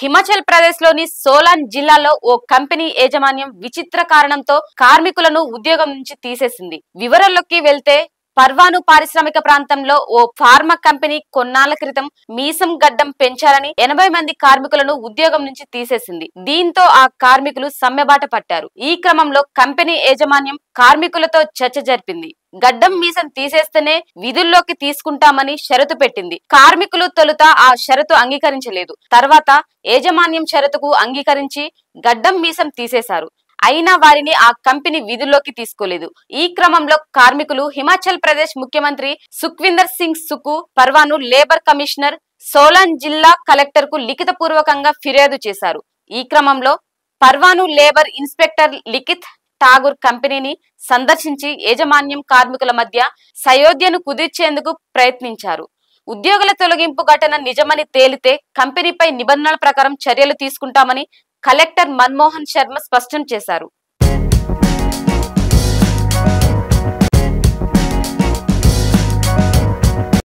హిమాచల్ ప్రదేశ్ లోని సోలాన్ జిల్లాలో ఓ కంపెనీ యాజమాన్యం విచిత్ర కారణంతో కార్మికులను ఉద్యోగం నుంచి తీసేసింది. వివరాల్లోకి వెళ్తే పర్వాను పారిశ్రామిక ప్రాంతంలో ఓ ఫార్మా కంపెనీ కొన్నాళ్ల క్రితం మీసం గడ్డం పెంచాలని 80 మంది కార్మికులను ఉద్యోగం నుంచి తీసేసింది. దీంతో ఆ కార్మికులు సమ్మెబాట పట్టారు. ఈ క్రమంలో కంపెనీ యాజమాన్యం కార్మికులతో చర్చ జరిపింది. గడ్డం మీసం తీసేస్తేనే విధుల్లోకి తీసుకుంటామని షరతు పెట్టింది. కార్మికులు తొలుత ఆ షరతు అంగీకరించలేదు. తర్వాత యాజమాన్యం షరతుకు అంగీకరించి గడ్డం మీసం తీసేశారు. అయినా వారిని ఆ కంపెనీ విధుల్లోకి తీసుకోలేదు. ఈ క్రమంలో కార్మికులు హిమాచల్ ప్రదేశ్ ముఖ్యమంత్రి సుఖ్వీందర్ సింగ్ సుకు, పర్వాను లేబర్ కమిషనర్, సోలాన్ జిల్లా కలెక్టర్ కు లిఖిత పూర్వకంగా ఫిర్యాదు చేశారు. ఈ క్రమంలో పర్వాను లేబర్ ఇన్స్పెక్టర్ లిఖిత్ ఠాగూర్ కంపెనీని సందర్శించి యాజమాన్యం కార్మికుల మధ్య సయోధ్యను కుదిర్చేందుకు ప్రయత్నించారు. ఉద్యోగుల తొలగింపు ఘటన నిజమని తేలితే కంపెనీపై నిబంధనల ప్రకారం చర్యలు తీసుకుంటామని కలెక్టర్ మన్మోహన్ శర్మ స్పష్టం చేశారు.